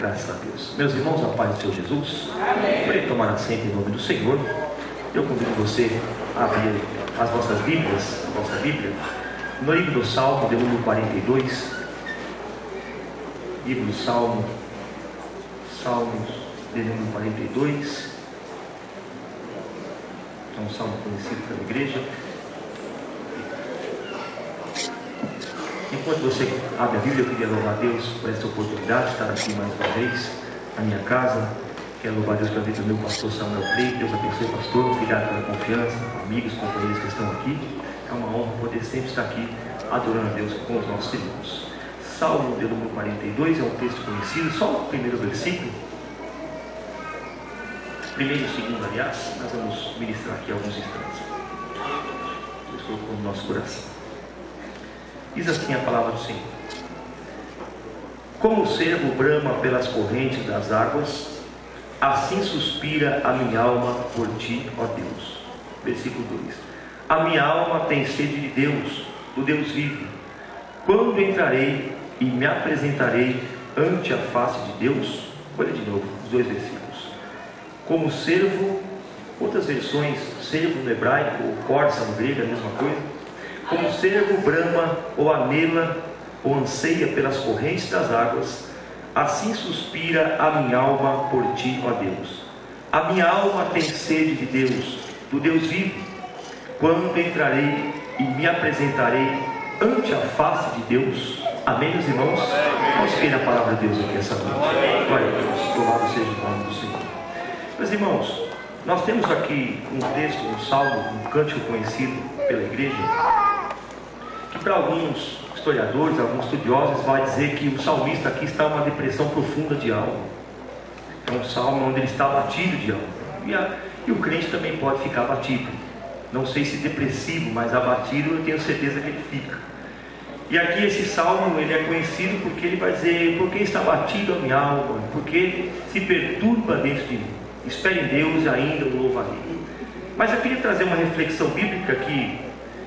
Graças a Deus. Meus irmãos, a paz do Senhor Jesus. Amém. Tomar assento em nome do Senhor. Eu convido você a abrir as vossas Bíblias, a vossa Bíblia, no livro do Salmo, de número 42. Livro do Salmos, de número 42. É um salmo conhecido pela igreja. Enquanto você abre a Bíblia, eu queria louvar a Deus por essa oportunidade de estar aqui mais uma vez na minha casa. Quero louvar a Deus pela vida do meu pastor Samuel Freire. Deus abençoe o pastor, obrigado pela confiança, amigos, companheiros que estão aqui. É uma honra poder sempre estar aqui adorando a Deus com os nossos irmãos. Salmo de número 42 é um texto conhecido, só o primeiro versículo. Primeiro e segundo, aliás, nós vamos ministrar aqui alguns instantes. Deus colocou no nosso coração. Diz assim a palavra do Senhor: como o cervo brama pelas correntes das águas, assim suspira a minha alma por ti, ó Deus. Versículo 2: a minha alma tem sede de Deus, do Deus vivo. Quando entrarei e me apresentarei ante a face de Deus? Olha de novo os dois versículos. Como o cervo, outras versões, cervo no hebraico, ou corça no grego, é a mesma coisa. Como o cervo brama, ou anela, ou anseia pelas correntes das águas, assim suspira a minha alma por ti, ó Deus. A minha alma tem sede de Deus, do Deus vivo. Quando entrarei e me apresentarei ante a face de Deus? Amém, meus irmãos? Vamos ver a palavra de Deus aqui essa noite. Glória a Deus, louvado seja o nome do Senhor. Meus irmãos, nós temos aqui um texto, um salmo, um cântico conhecido pela igreja, que para alguns historiadores, alguns estudiosos, vai dizer que o salmista aqui está em uma depressão profunda de alma. É um salmo onde ele está abatido de alma. E o crente também pode ficar abatido. Não sei se depressivo, mas abatido eu tenho certeza que ele fica. E aqui esse salmo ele é conhecido porque ele vai dizer: porque está abatido a minha alma, porque se perturba dentro de mim. Espere em Deus e ainda o louvarei. Mas eu queria trazer uma reflexão bíblica que,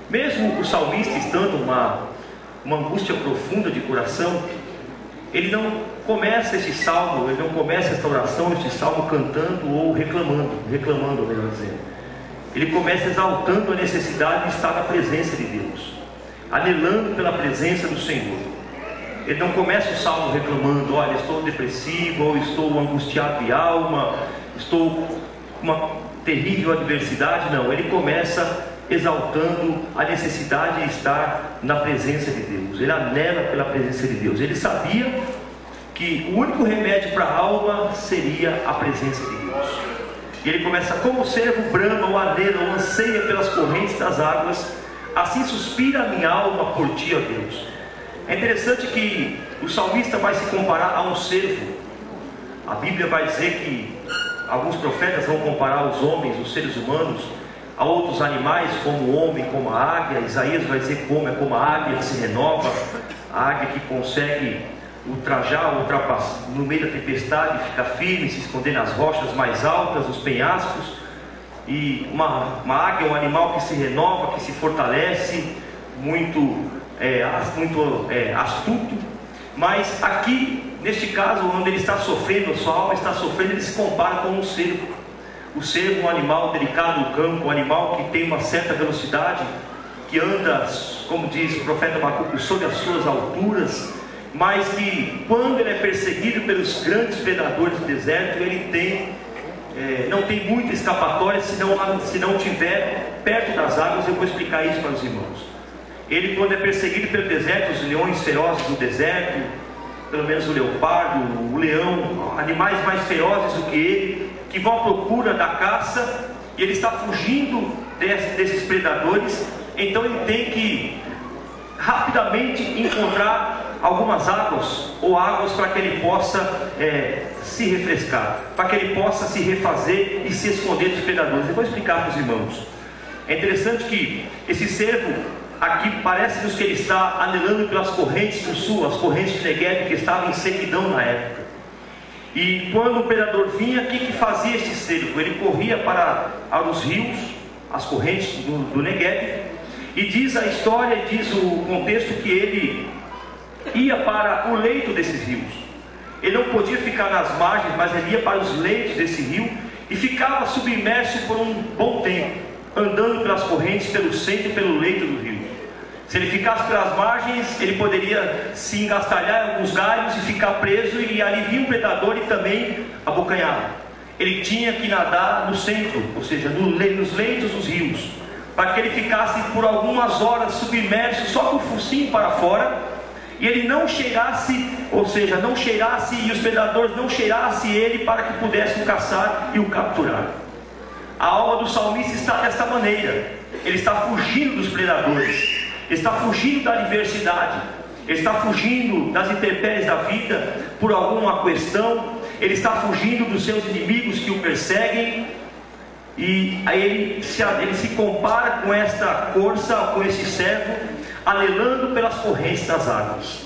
mesmo o salmista estando uma angústia profunda de coração, ele não começa esse salmo, ele não começa esta oração, este salmo cantando ou reclamando, melhor dizendo. Ele começa exaltando a necessidade de estar na presença de Deus, anelando pela presença do Senhor. Ele não começa o salmo reclamando: olha, estou depressivo, ou estou angustiado de alma, estou com uma terrível adversidade. Não, ele começa exaltando a necessidade de estar na presença de Deus. Ele anela pela presença de Deus. Ele sabia que o único remédio para a alma seria a presença de Deus. E ele começa: como o cervo brama, ou anela, ou anseia pelas correntes das águas, assim suspira a minha alma por ti, ó Deus. É interessante que o salmista vai se comparar a um cervo. A Bíblia vai dizer que alguns profetas vão comparar os homens, os seres humanos, a outros animais, como o homem, como a águia. Isaías vai dizer como a águia que se renova, a águia que consegue ultrapassar no meio da tempestade, ficar firme, se esconder nas rochas mais altas, nos penhascos. E uma águia é um animal que se renova, que se fortalece, muito astuto. Mas aqui, neste caso, onde ele está sofrendo, a sua alma está sofrendo, ele se compara com um cervo. O cervo é um animal delicado do campo, um animal que tem uma certa velocidade, que anda, como diz o profeta Abacuque, sobre as suas alturas, mas que quando ele é perseguido pelos grandes predadores do deserto, ele não tem muita escapatória se não estiver perto das águas. Eu vou explicar isso para os irmãos. Ele, quando é perseguido pelo deserto, os leões ferozes do deserto, pelo menos o leopardo, o leão, animais mais ferozes do que ele, que vão à procura da caça, e ele está fugindo desses predadores. Então ele tem que rapidamente encontrar algumas águas, ou águas, para que ele possa se refrescar, para que ele possa se refazer e se esconder dos predadores. Eu vou explicar para os irmãos. É interessante que esse cervo aqui parece-nos que ele está anelando pelas correntes do sul, as correntes de Negueb, que estavam em sequidão na época. E quando o predador vinha, o que fazia este cervo? Ele corria para os rios, as correntes do Negueb, e diz a história, diz o contexto, que ele ia para o leito desses rios. ele não podia ficar nas margens, mas ele ia para os leitos desse rio e ficava submerso por um bom tempo, andando pelas correntes, pelo centro e pelo leito do rio. Se ele ficasse pelas margens, ele poderia se engastalhar em alguns galhos e ficar preso, e ali vinha um predador e também abocanhá-lo. Ele tinha que nadar no centro, ou seja, nos leitos dos rios, para que ele ficasse por algumas horas submerso, só com o focinho para fora, e ele não cheirasse, ou seja, não cheirasse, e os predadores não cheirassem ele, para que pudessem o caçar e o capturar. A alma do salmista está desta maneira. Ele está fugindo dos predadores, ele está fugindo da adversidade, ele está fugindo das intempéries da vida por alguma questão, ele está fugindo dos seus inimigos que o perseguem. E aí ele se compara com esta corça, com esse servo, anelando pelas correntes das águas.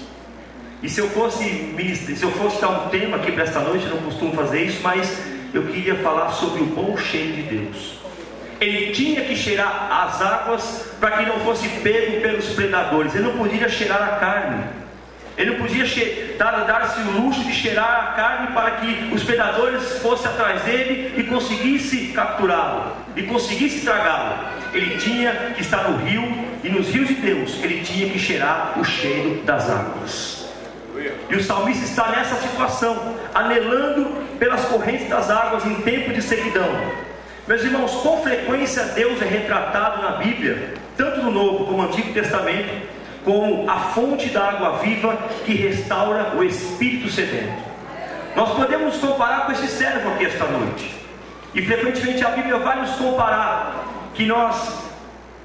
E se eu fosse dar um tema aqui para esta noite, eu não costumo fazer isso, mas eu queria falar sobre o bom cheiro de Deus. Ele tinha que cheirar as águas para que não fosse pego pelos predadores. Ele não podia cheirar a carne. Ele não podia dar-se o luxo de cheirar a carne para que os predadores fossem atrás dele e conseguissem capturá-lo, e conseguissem tragá-lo. Ele tinha que estar no rio, e nos rios de Deus ele tinha que cheirar o cheiro das águas. E o salmista está nessa situação, anelando pelas correntes das águas em tempo de sequidão. Meus irmãos, com frequência Deus é retratado na Bíblia, tanto no Novo como no Antigo Testamento, como a fonte da água viva que restaura o espírito sedento. Nós podemos comparar com esse servo aqui esta noite, e frequentemente a Bíblia vai nos comparar que nós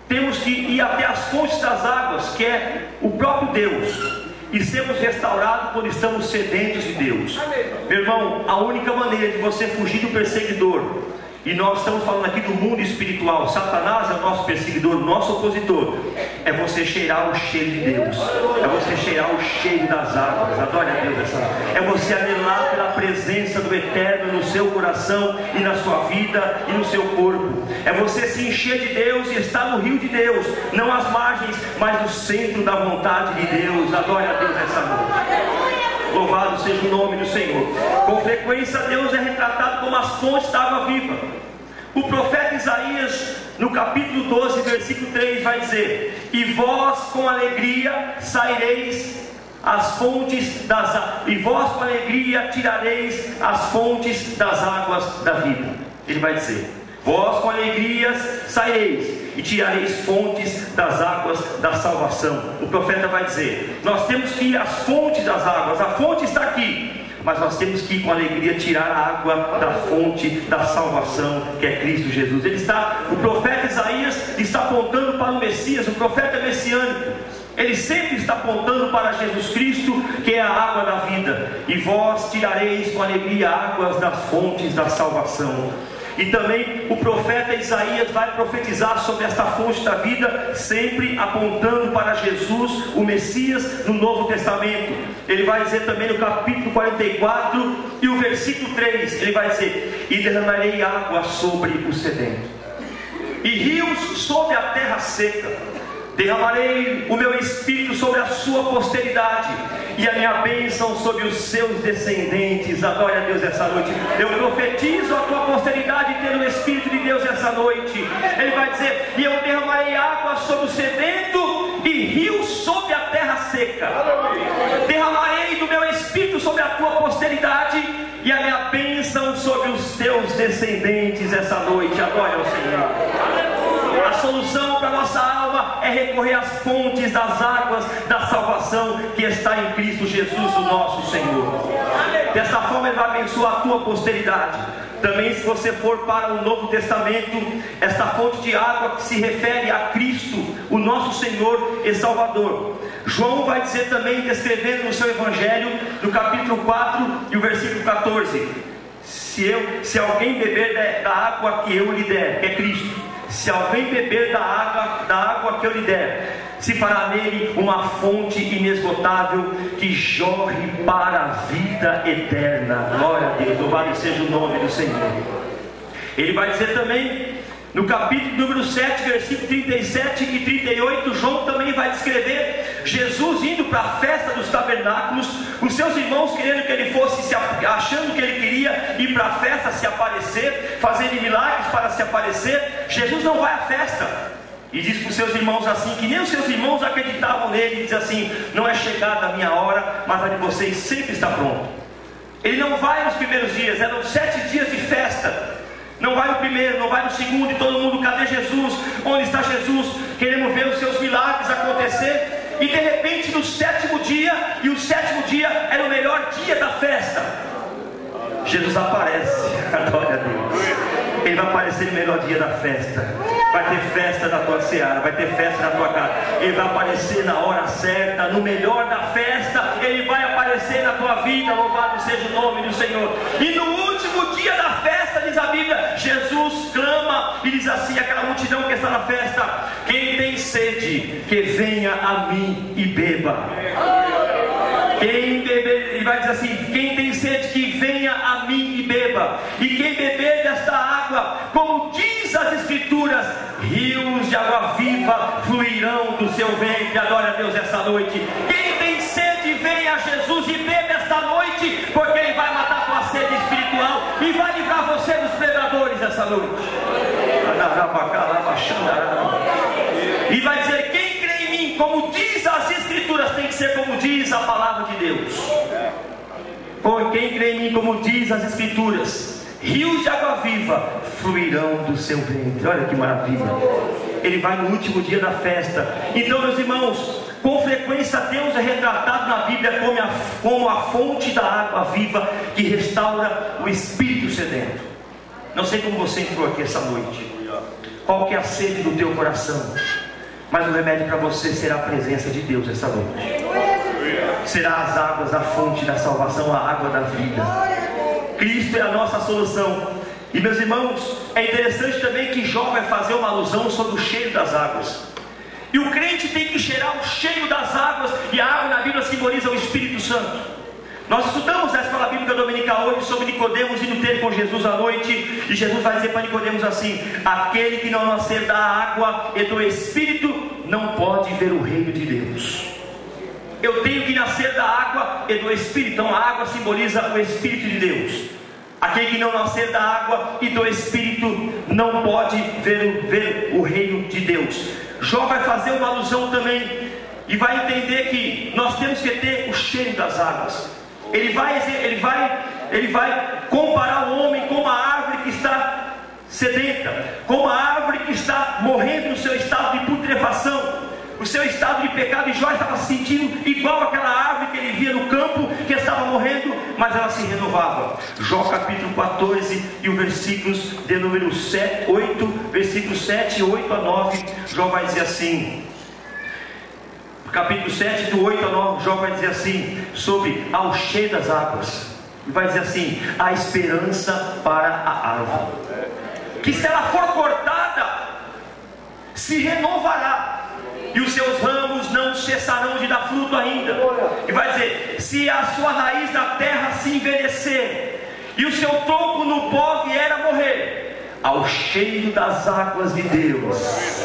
temos que ir até as fontes das águas, que é o próprio Deus, e sermos restaurados quando estamos sedentos de Deus. Meu irmão, a única maneira de você fugir do perseguidor, e nós estamos falando aqui do mundo espiritual, Satanás é o nosso perseguidor, o nosso opositor, é você cheirar o cheiro de Deus, é você cheirar o cheiro das águas. Adore a Deus é você anelar pela presença do Eterno no seu coração e na sua vida e no seu corpo. É você se encher de Deus e estar no rio de Deus, não às margens, mas no centro da vontade de Deus. Adore a Deus essa noite. Louvado seja o nome do Senhor. Com frequência Deus é retratado como as fontes da água viva. O profeta Isaías, no capítulo 12, versículo 3, vai dizer: e vós com alegria saireis as fontes das águas, e vós com alegria tirareis as fontes das águas da vida. Ele vai dizer: vós com alegria saireis e tirareis fontes das águas da salvação. O profeta vai dizer: nós temos que ir às fontes das águas, a fonte está aqui, mas nós temos que ir com alegria tirar a água da fonte da salvação, que é Cristo Jesus. O profeta Isaías está apontando para o Messias, o profeta messiânico. Ele sempre está apontando para Jesus Cristo, que é a água da vida. E vós tirareis com alegria águas das fontes da salvação. E também o profeta Isaías vai profetizar sobre esta fonte da vida, sempre apontando para Jesus, o Messias, no Novo Testamento. Ele vai dizer também no capítulo 44 e o versículo 3, ele vai dizer: e derramarei água sobre o sedento, e rios sobre a terra seca. Derramarei o meu espírito sobre a sua posteridade, e a minha bênção sobre os seus descendentes. Adore a Deus essa noite. Eu profetizo a tua posteridade tendo o Espírito de Deus essa noite. Ele vai dizer: e eu derramarei água sobre o sedento e rios sobre a terra seca. Derramarei do meu espírito sobre a tua posteridade, e a minha bênção sobre os teus descendentes essa noite. Adore ao Senhor. A solução para a nossa alma é recorrer às fontes das águas da salvação que está em Cristo Jesus, o nosso Senhor. Dessa forma Ele vai abençoar a tua posteridade. Também, se você for para o Novo Testamento, esta fonte de água que se refere a Cristo, o nosso Senhor e Salvador. João vai dizer também, descrevendo no seu Evangelho, no capítulo 4 e o versículo 14: se alguém beber da água que eu lhe der, que é Cristo, se alguém beber da água que eu lhe der, se fará nele uma fonte inesgotável que jorre para a vida eterna. Glória a Deus, louvado seja o nome do Senhor. Ele vai dizer também, no capítulo número 7, versículo 37 e 38, João também vai descrever Jesus indo para a festa dos tabernáculos, os seus irmãos querendo que ele fosse, achando que ele queria ir para a festa se aparecer, fazendo milagres para se aparecer. Jesus não vai à festa, e diz para os seus irmãos assim, que nem os seus irmãos acreditavam nele, e diz assim: não é chegada a minha hora, mas a de vocês sempre está pronta. Ele não vai nos primeiros dias, eram 7 dias de festa. Não vai no primeiro, não vai no segundo, e todo mundo: cadê Jesus? Onde está Jesus? Queremos ver os seus milagres acontecer. E de repente no 7º dia, e o 7º dia era o melhor dia da festa, Jesus aparece. Glória a Deus. Ele vai aparecer no melhor dia da festa. Vai ter festa na tua seara, vai ter festa na tua casa. Ele vai aparecer na hora certa, no melhor da festa. Ele vai aparecer na tua vida. Louvado seja o nome do Senhor. E no último dia da festa, diz a Bíblia, Jesus clama e diz assim, aquela multidão que está na festa: quem tem sede, que venha a mim e beba. Quem beber, ele vai dizer assim: quem tem sede, que venha a mim e beba. E quem beber desta água, como diz as Escrituras, rios de água viva fluirão do seu ventre. Adore a Deus essa noite. Quem tem sede, venha a Jesus e beba esta noite, porque Ele vai matar a tua sede espiritual e vai livrar você dos predadores essa noite. E vai dizer: quem crê em mim, como diz as Escrituras, tem que ser como diz a palavra de Deus. Quem crê em mim, como diz as Escrituras, rios de água viva fluirão do seu ventre. Olha que maravilha. Ele vai no último dia da festa. Então, meus irmãos, com frequência Deus é retratado na Bíblia como a fonte da água viva que restaura o espírito sedento. Não sei como você entrou aqui essa noite, qual que é a sede do teu coração, mas o remédio para você será a presença de Deus essa noite. Será as águas, a fonte da salvação, a água da vida. Cristo é a nossa solução. E, meus irmãos, é interessante também que Jó vai fazer uma alusão sobre o cheiro das águas. E o crente tem que cheirar o cheiro das águas, e a água na Bíblia simboliza o Espírito Santo. Nós estudamos na escola bíblica dominical hoje sobre Nicodemos indo ter com Jesus à noite, e Jesus vai dizer para Nicodemos assim: aquele que não nascer da água e do Espírito não pode ver o reino de Deus. Eu tenho que nascer da água e do Espírito. Então a água simboliza o Espírito de Deus. Aquele que não nascer da água e do Espírito não pode ver o reino de Deus. Jó vai fazer uma alusão também, e vai entender que nós temos que ter o cheiro das águas. Ele vai comparar o homem com uma árvore que está sedenta, com uma árvore que está morrendo no seu estado de putrefação, o seu estado de pecado. E Jó estava se sentindo igual aquela árvore que ele via no campo, que estava morrendo, mas ela se renovava. Jó capítulo 14 e o versículos de número 8, versículos 7, 8 a 9, Jó vai dizer assim, capítulo 7, do 8 a 9, Jó vai dizer assim, sobre ao cheiro das águas, e vai dizer assim: a esperança para a árvore, que se ela for cortada, se renovará, e os seus ramos não cessarão de dar fruto ainda. E vai dizer: se a sua raiz da terra se envelhecer, e o seu tronco no pó vier a morrer, ao cheiro das águas de Deus,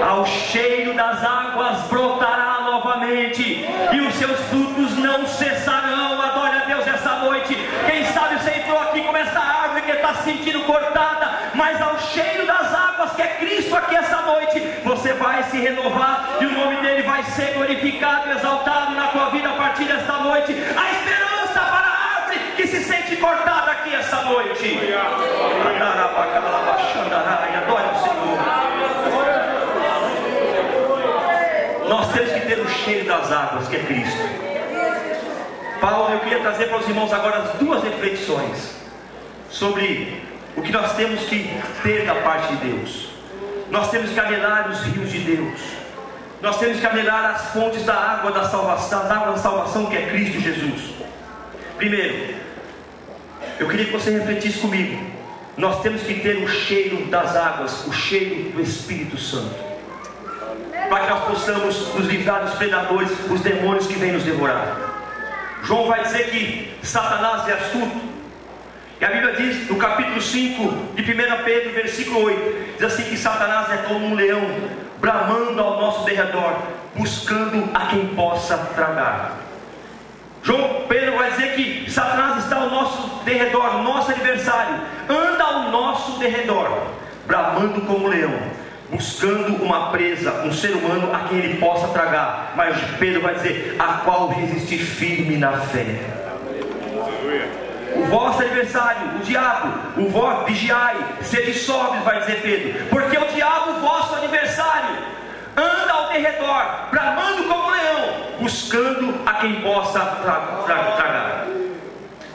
ao cheiro das águas brotará novamente, e os seus frutos não cessarão. Adore a Deus essa noite. Quem sabe você entrou aqui como essa árvore que está se sentindo cortada, mas ao cheiro das águas, que é Cristo aqui essa noite, você vai se renovar, e o nome dele vai ser glorificado e exaltado na tua vida a partir desta noite. A esperança para a árvore que se sente cortada aqui essa noite. Adore o Senhor. Nós temos que ter o cheiro das águas, que é Cristo. Paulo, eu queria trazer para os irmãos agora as duas reflexões sobre o que nós temos que ter da parte de Deus. Nós temos que anhelar os rios de Deus. Nós temos que anhelar as fontes da água da salvação, da água da salvação, que é Cristo Jesus. Primeiro, eu queria que você refletisse comigo. Nós temos que ter o cheiro das águas, o cheiro do Espírito Santo, para que nós possamos nos livrar dos predadores, os demônios que vêm nos devorar. João vai dizer que Satanás é astuto, e a Bíblia diz no capítulo 5 de 1 Pedro, versículo 8, diz assim, que Satanás é como um leão bramando ao nosso derredor, buscando a quem possa tragar. João Pedro vai dizer que Satanás está ao nosso derredor, o nosso adversário, anda ao nosso derredor, bramando como leão, buscando uma presa, um ser humano a quem ele possa tragar. Mas Pedro vai dizer: a qual resistir firme na fé. O vosso adversário, o diabo, o vosso vigiai, sede sóbrios, vai dizer Pedro, porque o diabo, o vosso adversário, anda ao derredor, bramando como leão, buscando a quem possa tragar.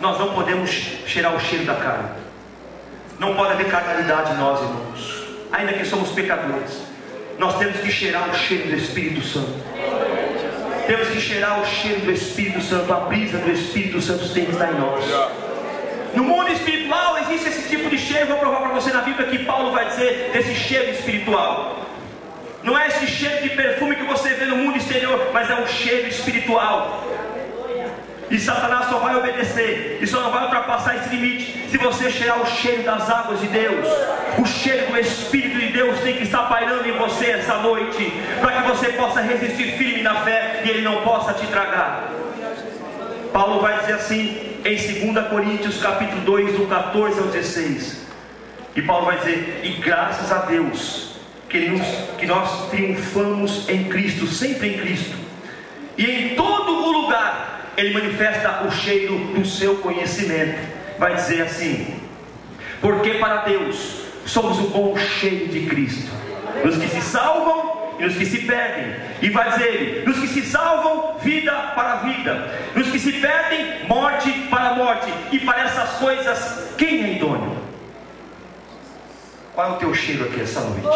Nós não podemos cheirar o cheiro da carne. Não pode haver carnalidade em nós, irmãos. Ainda que somos pecadores, nós temos que cheirar o cheiro do Espírito Santo. Temos que cheirar o cheiro do Espírito Santo. A brisa do Espírito Santo tem que estar em nós. No mundo espiritual existe esse tipo de cheiro. Vou provar para você na Bíblia que Paulo vai dizer desse cheiro espiritual. Não é esse cheiro de perfume que você vê no mundo exterior, mas é um cheiro espiritual. E Satanás só vai obedecer, e só não vai ultrapassar esse limite se você cheirar o cheiro das águas de Deus. O cheiro do Espírito de Deus tem que estar pairando em você essa noite, para que você possa resistir firme na fé e ele não possa te tragar. Paulo vai dizer assim em 2 Coríntios capítulo 2, do 14 ao 16. E Paulo vai dizer: e graças a Deus que nós triunfamos em Cristo, sempre em Cristo, e em todo o lugar ele manifesta o cheiro do seu conhecimento. Vai dizer assim: porque para Deus somos o bom cheiro de Cristo, nos que se salvam e nos que se perdem. E vai dizer ele: nos que se salvam, vida para vida; nos que se perdem, morte para morte. E para essas coisas, quem é idôneo? Qual é o teu cheiro aqui essa noite?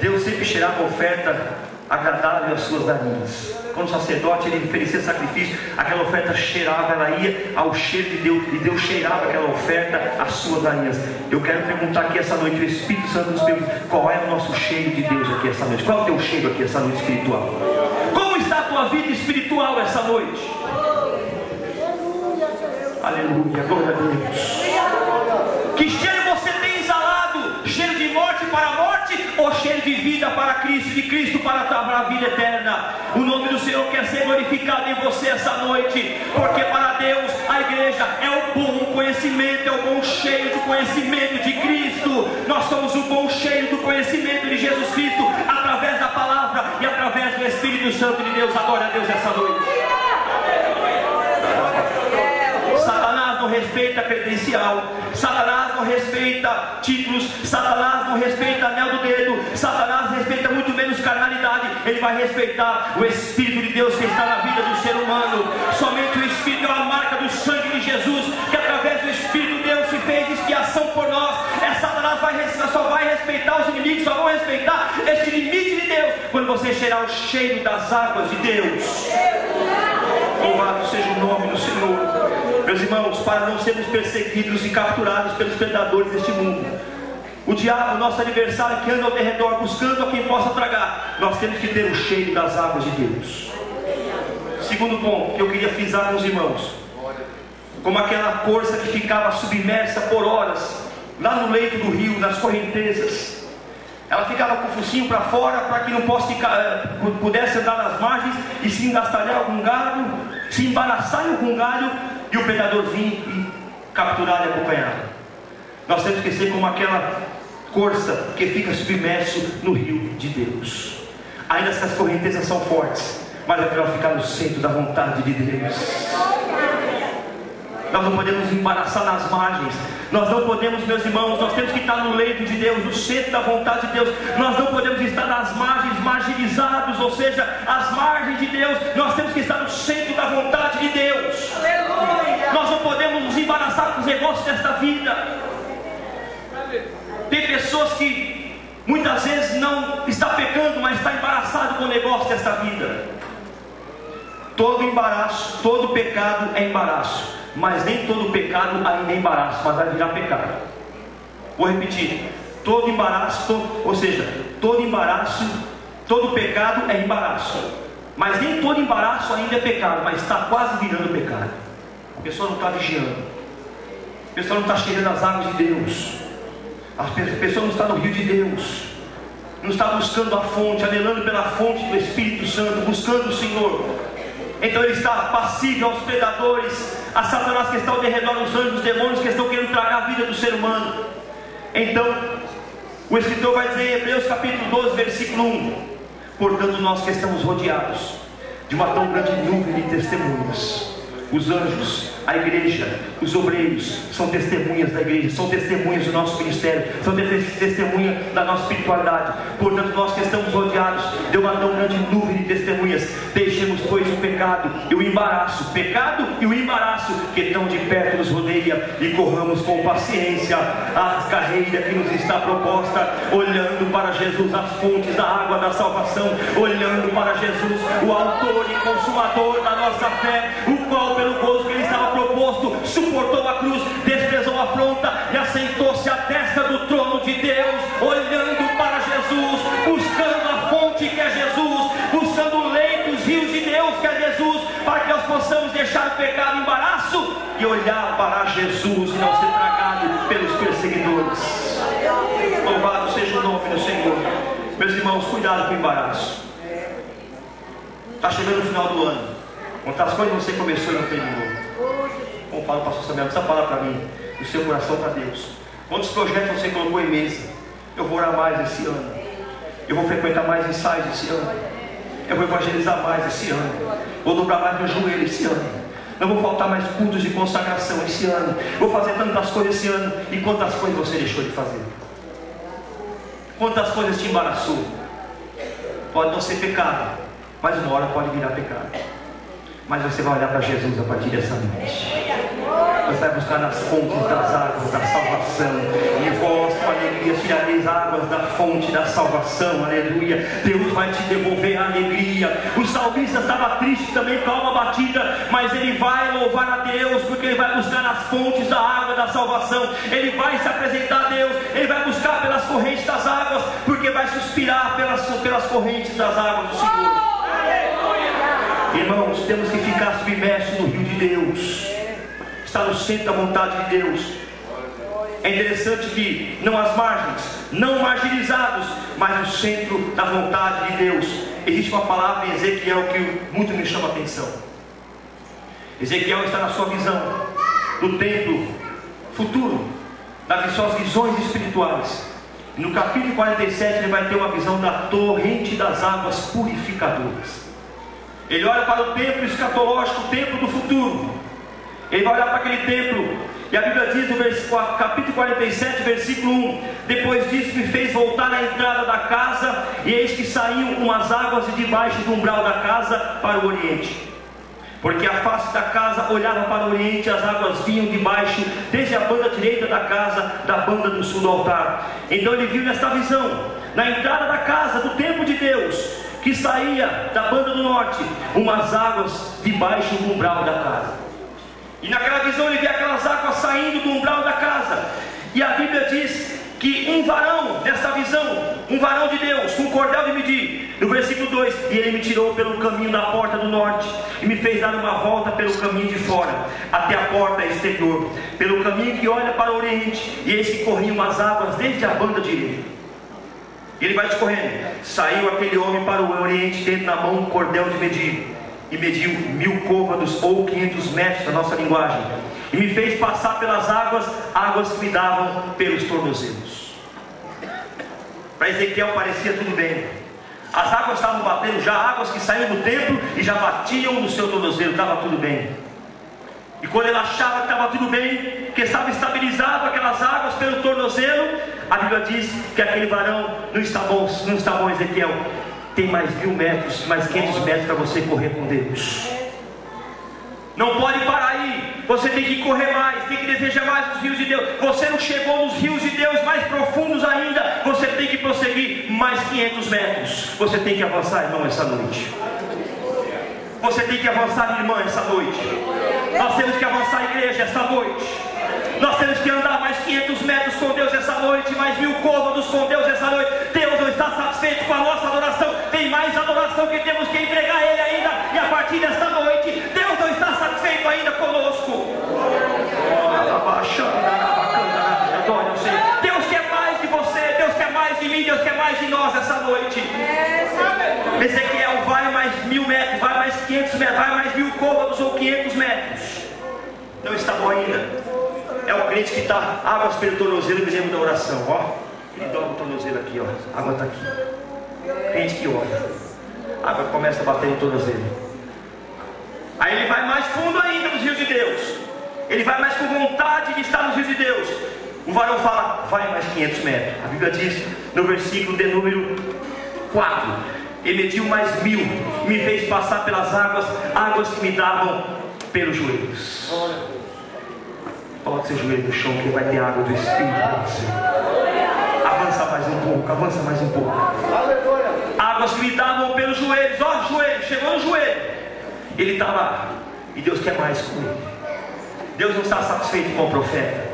Deus sempre cheirava oferta agradável às suas narinas. Quando o sacerdote ele oferecia sacrifício, aquela oferta cheirava, ela ia ao cheiro de Deus, e Deus cheirava aquela oferta às suas narinas. Eu quero perguntar aqui essa noite, o Espírito Santo nos pergunta: qual é o nosso cheiro de Deus aqui essa noite? Qual é o teu cheiro aqui essa noite espiritual? Como está a tua vida espiritual essa noite? Aleluia, glória a Deus. Que cheiro você tem exalado? Cheiro de morte para a morte, ou cheiro de vida para Cristo, de Cristo para a vida eterna? O nome do Senhor quer ser glorificado em você essa noite, porque para Deus a igreja é o bom conhecimento, é o bom cheiro do conhecimento de Cristo. Nós somos o bom cheiro do conhecimento de Jesus Cristo, através da palavra e através do Espírito Santo de Deus. Glória a Deus essa noite. Satanás não respeita credencial, Satanás não respeita títulos, Satanás não respeita anel do dedo, Satanás respeita muito menos carnalidade. Ele vai respeitar o Espírito de Deus que está na vida do ser humano. Somente o Espírito é a marca do sangue de Jesus, que através do Espírito de Deus se fez expiação por nós. Satanás só vai respeitar os inimigos, só vão respeitar esse limite de Deus quando você cheirar o cheiro das águas de Deus. Louvado seja o nome do Senhor. Meus irmãos, para não sermos perseguidos e capturados pelos predadores deste mundo, o diabo, nosso adversário que anda ao derredor buscando a quem possa tragar, nós temos que ter o cheiro das águas de Deus. Segundo ponto que eu queria frisar com os irmãos: como aquela corça que ficava submersa por horas lá no leito do rio, nas correntezas, ela ficava com o focinho para fora para que não pudesse andar nas margens e se engastalhar algum galho, se embaraçar em algum galho, e o predador vinha e capturar e acompanhar. Nós temos que ser como aquela corça que fica submerso no rio de Deus. Ainda que as correntezas são fortes, mas é para ficar no centro da vontade de Deus. Nós não podemos embaraçar nas margens. Nós não podemos, meus irmãos, nós temos que estar no leito de Deus, no centro da vontade de Deus. Nós não podemos estar nas margens, marginizados, ou seja, as margens de Deus. Nós temos que estar no centro da vontade de Deus. Aleluia. Nós não podemos nos embaraçar com os negócios desta vida. Tem pessoas que muitas vezes não está pecando, mas está embaraçado com o negócio desta vida. Todo embaraço, todo pecado é embaraço, mas nem todo pecado ainda é embaraço, mas vai virar pecado. Vou repetir: todo embaraço, ou seja, todo embaraço, todo pecado é embaraço, mas nem todo embaraço ainda é pecado, mas está quase virando pecado. A pessoa não está vigiando, a pessoa não está cheirando as águas de Deus, a pessoa não está no rio de Deus. não está buscando a fonte, anelando pela fonte do Espírito Santo, buscando o Senhor, então ele está passível aos predadores, a Satanás que está ao redor, os anjos, os demônios que estão querendo tragar a vida do ser humano. Então o escritor vai dizer em Hebreus capítulo 12, versículo 1: portanto nós que estamos rodeados de uma tão grande nuvem de testemunhas, os anjos, a igreja, os obreiros são testemunhas da igreja, são testemunhas do nosso ministério, são testemunhas da nossa espiritualidade. Portanto nós que estamos rodeados de uma tão grande nuvem de testemunhas, deixemos pois o pecado e o embaraço que tão de perto nos rodeia, e corramos com paciência a carreira que nos está proposta, olhando para Jesus, as fontes da água da salvação, olhando para Jesus, o autor e consumador da nossa fé, o qual pelo gozo que ele estava proposto, suportou a cruz, desprezou a afronta e assentou-se à destra do trono de Deus, olhando para Jesus, buscando a fonte que é Jesus, buscando o leito, os rios de Deus que é Jesus, para que nós possamos deixar o pecado, o embaraço e olhar para Jesus e não ser tragado pelos perseguidores. Louvado seja o nome do Senhor. Meus irmãos, cuidado com o embaraço. Está chegando o final do ano. Quantas coisas você começou e não terminou? Como fala o pastor Samuel, essa palavra para mim, o seu coração para Deus. Quantos projetos você colocou em mesa? Eu vou orar mais esse ano, eu vou frequentar mais ensaios esse ano, eu vou evangelizar mais esse ano, vou dobrar mais meu joelho esse ano, não vou faltar mais cultos de consagração esse ano, vou fazer tantas coisas esse ano. E quantas coisas você deixou de fazer? Quantas coisas te embaraçou? Pode não ser pecado, mas uma hora pode virar pecado. Mas você vai olhar para Jesus a partir dessa noite. Você vai buscar nas fontes das águas da salvação. E vós, com alegria, tirareis águas da fonte da salvação. Aleluia. Deus vai te devolver a alegria. O salmista estava triste também, com a alma batida, mas ele vai louvar a Deus, porque ele vai buscar nas fontes da água da salvação. Ele vai se apresentar a Deus. Ele vai buscar pelas correntes das águas, porque vai suspirar pelas correntes das águas do Senhor. Irmãos, temos que ficar submersos no rio de Deus, está no centro da vontade de Deus. É interessante que não às margens, não marginizados, mas no centro da vontade de Deus. Existe uma palavra em Ezequiel que muito me chama a atenção. Ezequiel está na sua visão do templo futuro, das suas visões espirituais. E no capítulo 47 ele vai ter uma visão da torrente das águas purificadoras. Ele olha para o templo escatológico, o templo do futuro. Ele vai olhar para aquele templo, e a Bíblia diz no capítulo 47, versículo 1: depois disso me fez voltar à entrada da casa, e eis que saíam umas águas de debaixo do umbral da casa para o oriente. Porque a face da casa olhava para o oriente, as águas vinham de baixo, desde a banda direita da casa, da banda do sul do altar. Então ele viu nesta visão, na entrada da casa, do templo de Deus, que saía da banda do norte, umas águas debaixo do umbral da casa. E naquela visão ele vê aquelas águas saindo do umbral da casa. E a Bíblia diz que um varão, nesta visão, um varão de Deus, com um cordel de medir, no versículo 2: e ele me tirou pelo caminho da porta do norte, e me fez dar uma volta pelo caminho de fora, até a porta exterior, pelo caminho que olha para o oriente, e eis que corriam as águas desde a banda direita. Ele vai discorrendo. Saiu aquele homem para o oriente, tendo na mão um cordel de medir, e mediu 1000 côvados, ou 500 metros, na nossa linguagem, e me fez passar pelas águas, águas que me davam pelos tornozelos. Para Ezequiel parecia tudo bem. As águas estavam batendo já, águas que saíam do templo e já batiam no seu tornozelo, estava tudo bem. E quando ele achava que estava tudo bem, que estava estabilizado aquelas águas pelo tornozelo, a Bíblia diz que aquele varão: não está bom, Ezequiel, tem mais 1000 metros, mais 500 metros para você correr com Deus. Não pode parar aí, você tem que correr mais, tem que desejar mais os rios de Deus. Você não chegou nos rios de Deus mais profundos ainda, você tem que prosseguir mais 500 metros. Você tem que avançar, irmão, essa noite. Você tem que avançar, irmã, essa noite. Nós temos que avançar, igreja, essa noite. Nós temos que andar mais 500 metros com Deus essa noite, mais 1000 côvados com Deus essa noite. Deus não está satisfeito com a nossa adoração, tem mais adoração que temos que entregar a Ele ainda. E a partir desta noite, Deus não está satisfeito ainda conosco. Deus quer mais de você, Deus quer mais de mim, Deus Deus quer mais de nós essa noite. Ezequiel, vai mais 1000 metros, vai mais 500 metros, vai mais 1000 côvados ou 500 metros. Não está bom ainda. É o crente que está águas pelo tornozelo, me lembro da oração, ó. Ele dobra o tornozelo aqui, ó. A água está aqui. Crente que ora. A água começa a bater no tornozelo. Aí ele vai mais fundo ainda nos rios de Deus. Ele vai mais com vontade de estar nos rios de Deus. O varão fala, vai mais 500 metros. A Bíblia diz no versículo de número 4: e mediu mais 1000, me fez passar pelas águas, águas que me davam pelos joelhos. Coloque seu joelho no chão, que vai ter água do Espírito para você. Avança mais um pouco, avança mais um pouco. Águas que me davam pelos joelhos. Ó, joelho, chegou no joelho. Ele está lá, e Deus quer mais com ele. Deus não está satisfeito com o profeta,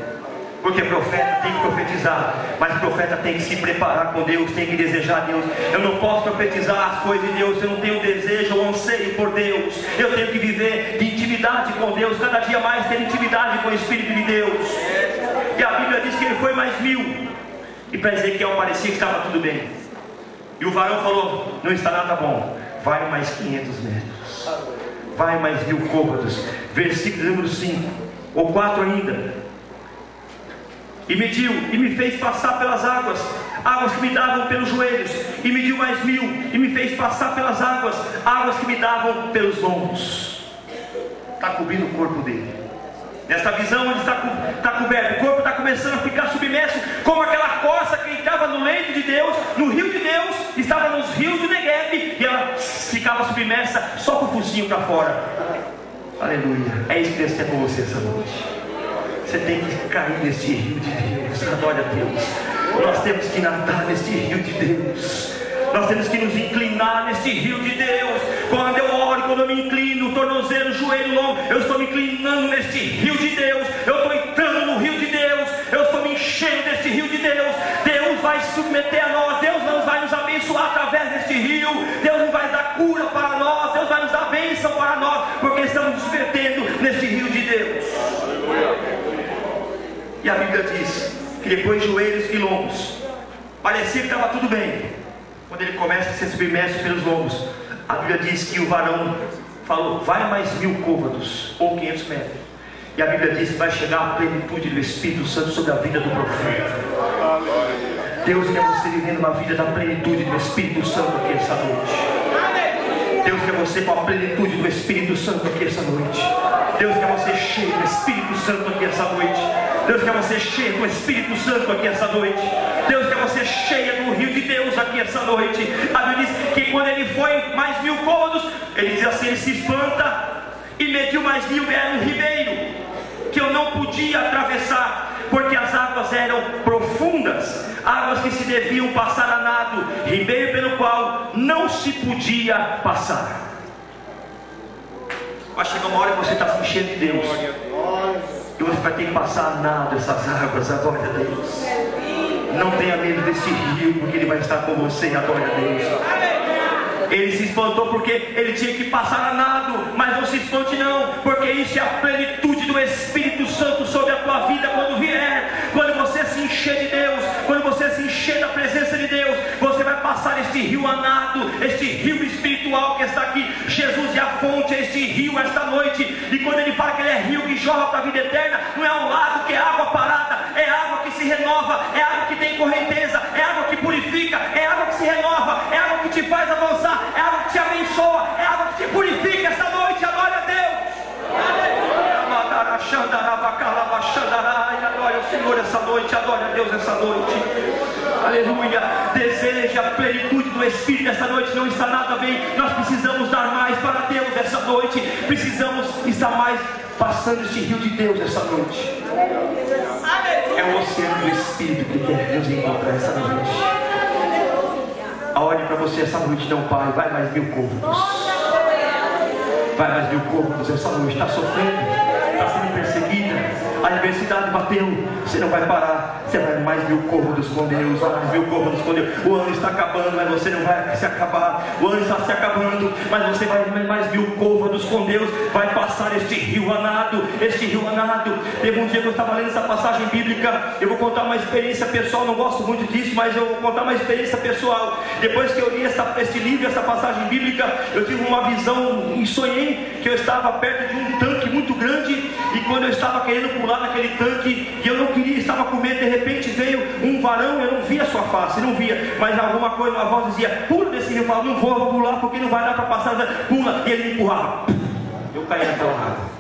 porque profeta tem que profetizar, mas profeta tem que se preparar com Deus, tem que desejar Deus. Eu não posso profetizar as coisas de Deus se eu não tenho desejo ou anseio por Deus. Eu tenho que viver de intimidade com Deus, cada dia mais ter intimidade com o Espírito de Deus. E a Bíblia diz que ele foi mais 1000, e para Ezequiel parecia que estava tudo bem. E o varão falou, não está nada bom, vai mais 500 metros, vai mais 1000 côvados. Versículo número 5 ou 4 ainda. E mediu, e me fez passar pelas águas, águas que me davam pelos joelhos. E mediu mais 1000, e me fez passar pelas águas, águas que me davam pelos lombos. Está cobrindo o corpo dele. Nesta visão ele está coberto, o corpo está começando a ficar submerso, como aquela corça que estava no leito de Deus, no rio de Deus, estava nos rios do Negueb, e ela ficava submersa só com o focinho para fora. Aleluia. É isso que Deus quer com você essa noite. Você tem que cair neste rio de Deus. Adore a Deus. Nós temos que nadar neste rio de Deus. Nós temos que nos inclinar neste rio de Deus. Quando eu oro, quando eu me inclino, tornozelo, joelho, longo, eu estou me inclinando neste rio de Deus. Eu estou entrando no rio de Deus. Eu estou me enchendo deste rio de Deus. Deus vai se submeter a nós. Deus não vai nos abençoar através deste rio. Deus não vai dar cura para nós. Deus vai nos dar bênção para nós, porque estamos nos vertendo neste rio de Deus. E a Bíblia diz que depois de joelhos e lombos, parecia que estava tudo bem. Quando ele começa a ser submerso pelos lombos, a Bíblia diz que o varão falou, vai mais 1000 côvados, ou 500 metros. E a Bíblia diz que vai chegar a plenitude do Espírito Santo sobre a vida do profeta. Deus quer você vivendo uma vida da plenitude do Espírito Santo aqui essa noite. Deus quer você com a plenitude do Espírito Santo aqui essa noite. Deus quer você cheio do Espírito Santo aqui essa noite. Deus quer você cheio do Espírito Santo aqui essa noite. Deus quer você cheia do rio de Deus aqui essa noite. A Bíblia diz que quando ele foi mais 1000 côvados, ele diz assim, ele se espanta e mediu mais 1000, era um ribeiro que eu não podia atravessar, porque as águas eram profundas, águas que se deviam passar a nado, ribeiro pelo qual não se podia passar. Vai chegar uma hora que você está se enchendo de Deus, e você vai ter que passar a nado essas águas. Adore a Deus. Não tenha medo desse rio, porque ele vai estar com você. Adore a Deus. Ele se espantou porque ele tinha que passar a nado, mas não se espante não, porque isso é a plenitude do Espírito Santo sobre a tua vida quando vier. Quando você se encher de Deus, quando você se encher da presença de Deus, você vai passar este rio a nado, este rio espiritual que está aqui. Jesus é a fonte, este rio esta noite. E quando ele fala que ele é rio que jorra para a vida eterna, não é um lago que é água parada, é água que se renova, é água que tem correnteza, é água que purifica, é água que se renova, é água que te faz avançar, é água que te abençoa, é água que te purifica esta noite. Adore a Deus. Adore o Senhor essa noite, adore a Deus essa noite. Aleluia. Deseja a plenitude do Espírito essa noite. Não está nada bem. Nós precisamos dar mais para Deus essa noite. Precisamos estar mais passando este rio de Deus essa noite. É o oceano do Espírito que quer nos encontrar essa noite. Ore para você essa noite, não, Pai. Vai mais 1000 côvados. Vai mais 1000 côvados essa noite. Está sofrendo, está sendo perseguida, a adversidade bateu. Você não vai parar. Você vai mais mil côvados com Deus, vai mais mil côvados com Deus. O ano está acabando, mas você não vai se acabar. O ano está se acabando, mas você vai mais mil côvados com Deus. Vai passar este rio a nado, este rio a nado. Teve um dia que eu estava lendo essa passagem bíblica. Eu vou contar uma experiência pessoal, não gosto muito disso, mas eu vou contar uma experiência pessoal. Depois que eu li este livro, essa passagem bíblica, eu tive uma visão e sonhei que eu estava perto de um tanque muito grande. E quando eu estava querendo pular naquele tanque, e eu não queria, estava com medo, de repente veio um varão. Eu não via a sua face, não via, mas alguma coisa, uma voz dizia: pula desse rio. Eu falava: não vou pular porque não vai dar para passar. Pula, e ele me empurrava. Eu caí naquela água.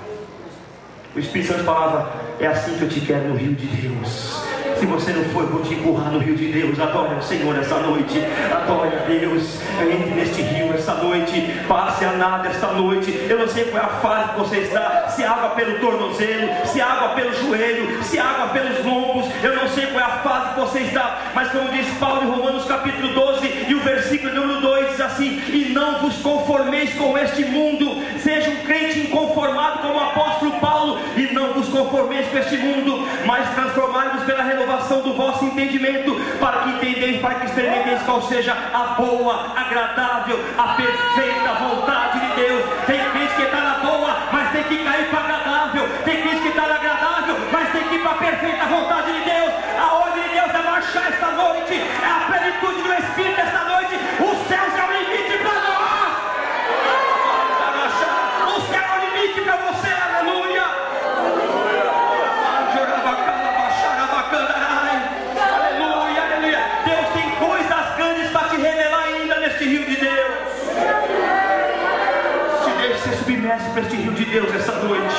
O Espírito Santo falava: é assim que eu te quero no rio de Deus. Se você não for, eu vou te empurrar no rio de Deus. Adore ao Senhor essa noite. Adore a Deus. Entre neste rio essa noite. Passe a nada esta noite. Eu não sei qual é a fase que você está. Se água pelo tornozelo, se água pelo joelho, se água pelos lombos. Eu não sei qual é a fase que você está. Mas como diz Paulo em Romanos capítulo 12 e o versículo número 2 diz assim: e não vos conformeis com este mundo. Seja um crente inconformado como o apóstolo Paulo. E não vos conformeis com este mundo, mas transformai-vos pela renovação do vosso entendimento, para que entendeis, para que experimenteis qual seja a boa, agradável, a perfeita vontade de Deus. Tem crente que está na boa, mas tem que cair para agradável. Tem crente que está na agradável, mas tem que ir para a perfeita vontade de Deus. A ordem de Deus é marchar esta noite, é a plenitude do Espírito esta noite. Os céus é o limite para nós. O céu é o limite para você, aleluia. Aleluia, aleluia. Deus tem coisas grandes para te revelar ainda neste rio de Deus. Se deixe ser submerso para este rio de Deus essa noite.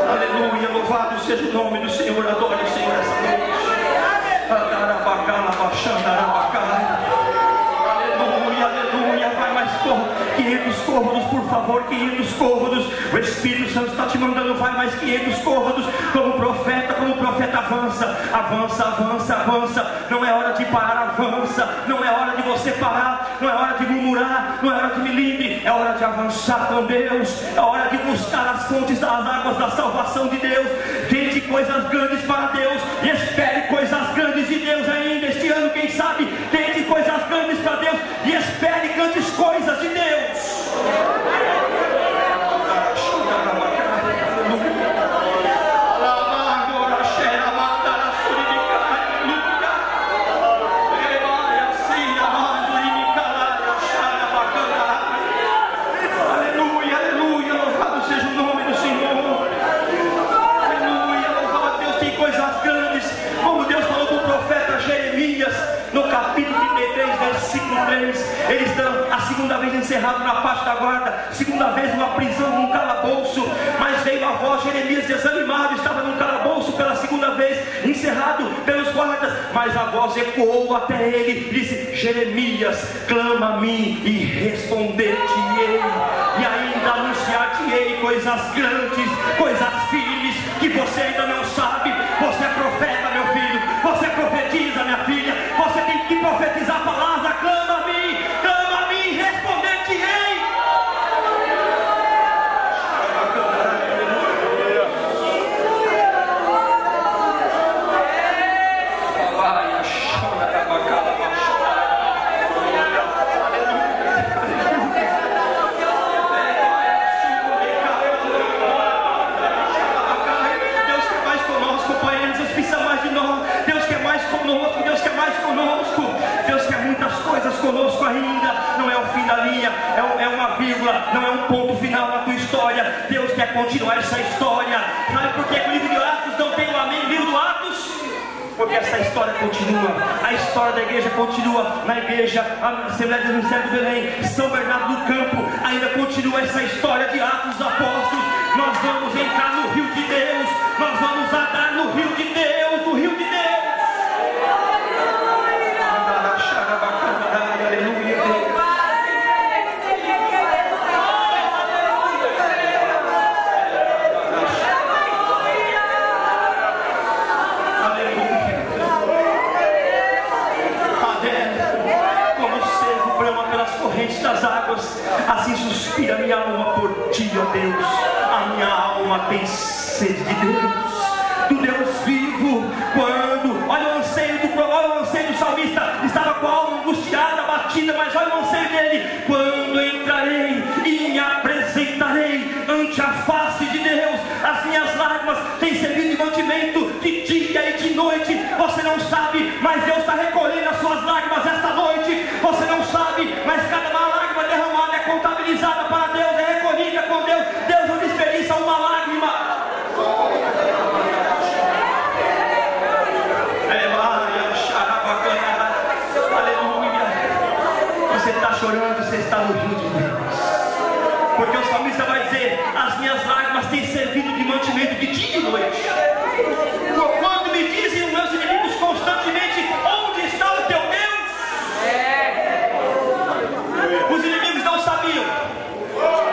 Aleluia, louvado seja o nome do Senhor. Adore o Senhor essa noite. Aleluia, aleluia. Vai mais 500 côvados, por favor, 500 côvados. O Espírito Santo está te mandando. Vai mais 500 côvados. Como profeta, avança, avança, avança, avança. Não é hora de parar, avança. Não é hora de você parar. Não é hora de murmurar. Não é hora de milindre. É hora de avançar com Deus. É hora de buscar as fontes das águas da salvação de Deus. Tente coisas grandes para Deus e espere coisas grandes de Deus ainda este ano, quem sabe. Tente coisas grandes para Deus e espere grandes coisas de Deus. No capítulo 33, versículo 3, eles estão a segunda vez encerrados na parte da guarda, segunda vez numa prisão, num calabouço. Mas veio a voz de Jeremias desanimado, estava num calabouço pela segunda vez, encerrado pelos guardas. Mas a voz ecoou até ele, disse: Jeremias, clama a mim e responder-te-ei, e ainda anunciar-te-ei coisas grandes, coisas firmes, que você ainda não sabe. Você é profeta, meu filho, você profetiza, minha filha, você tem que profetizar a palavra. Clama a mim, responder-te-ei. Conosco ainda, não é o fim da linha, é uma vírgula, não é um ponto final na tua história. Deus quer continuar essa história. Sabe por que o livro de Atos não tem o amém no livro do Atos? Porque essa história continua, a história da igreja continua. Na igreja, a Assembleia de Deus do Belém, São Bernardo do Campo, ainda continua essa história de Atos dos Apóstolos. Nós vamos entrar no rio de Deus, nós vamos andar no rio de Deus, no rio de Deus. Das águas, assim suspira minha alma por ti, ó Deus. A minha alma tem sede de Deus, do Deus vivo. Quando, olha salmista estava com a alma angustiada, batida, mas olha o anseio dele: quando entrarei e me apresentarei ante a face de Deus. As minhas lágrimas têm servido de mantimento de dia e de noite. Você não sabe, mas Deus está recolhendo as suas lágrimas esta noite. Você não sabe, mas cada lágrima derramada é contabilizada para Deus, é recolhida com Deus. Deus não desperdiça uma lágrima. Aleluia. Você está chorando, você está no rio de Deus, porque o salmista vai dizer: as minhas lágrimas têm servido de mantimento de dia e noite. Quando me dizem os meus inimigos constantemente: onde está o teu Deus? Os inimigos não sabiam,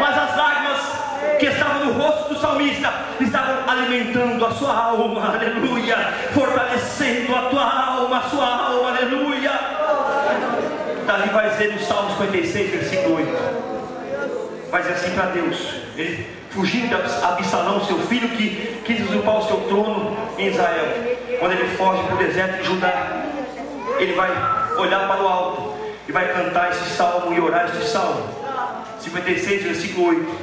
mas as lágrimas que estavam no rosto do salmista estavam alimentando a sua alma, aleluia, fortalecendo a tua alma, a sua alma, aleluia. Davi vai dizer no Salmo 56, versículo 8, vai dizer assim para Deus, ele fugindo de Absalão, seu filho, que quis usurpar o seu trono em Israel. Quando ele foge para o deserto de Judá, ele vai olhar para o alto e vai cantar esse salmo e orar este salmo 56, versículo 8,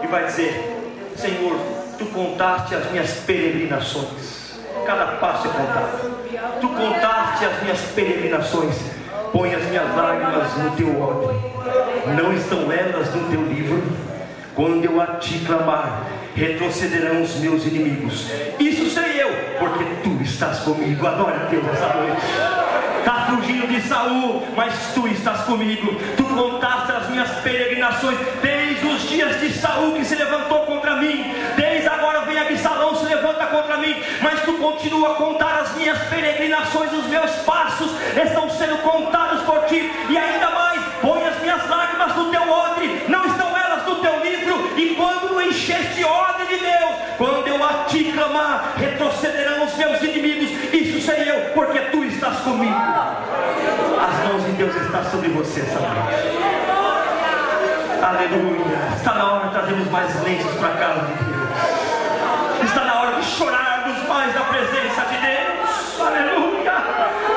e vai dizer: Senhor, tu contaste as minhas peregrinações, cada passo é contado. Tu contaste as minhas peregrinações, põe as minhas lágrimas no teu odre, não estão elas no teu livro? Quando eu a ti clamar, retrocederão os meus inimigos. Isso sei eu, porque tu estás comigo. Adora a Deus essa noite. Está fugindo de Saul, mas tu estás comigo. Tu contaste as minhas peregrinações, desde os dias de Saul, que se levantou contra mim. Desde agora vem Absalão, se levanta contra mim, mas tu continua a contar as minhas peregrinações. Os meus passos estão sendo contados por ti. E ainda mais, põe as minhas lágrimas no teu odre, não estão elas no teu livro? E quando encheste odre de Deus, quando eu a ti clamar, retrocederão os meus inimigos. Isso sei eu, porque tu estás comigo. As mãos de Deus estão sobre você essa noite. Aleluia. Está na hora de trazermos mais lenços para a casa de Deus. Está na hora de chorarmos mais na presença de Deus. Aleluia.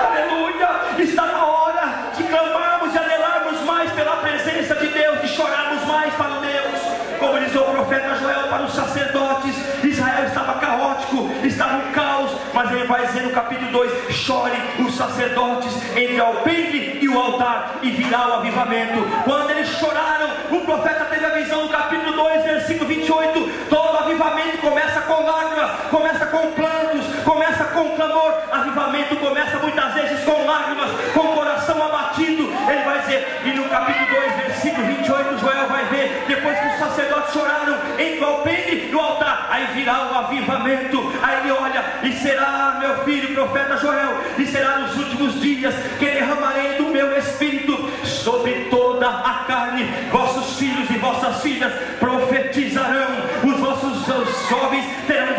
Aleluia. Está na hora de clamarmos e anelarmos mais pela presença de Deus, de chorarmos mais para Deus. Como diz o profeta Joel para os sacerdotes, Israel estava caótico, estava um caos, mas ele vai dizer no capítulo 2: chore os sacerdotes entre o alpendre e o altar, e virá o avivamento. Quando eles choraram, o profeta teve a visão no capítulo 2, versículo 28. Todo avivamento começa com lágrimas, começa com plantos, começa com clamor. Avivamento começa muitas vezes com lágrimas, com o coração abatido. Ele vai dizer, e no capítulo 2, versículo 28, Joel vai ver, depois que os sacerdotes choraram entre o alpendre e o altar, aí virá o avivamento. Aí ele olha: e será, meu filho, profeta Joel, e será nos últimos dias que derramarei do meu espírito sobre toda a carne. Vossos filhos e vossas filhas profetizarão, os vossos jovens terão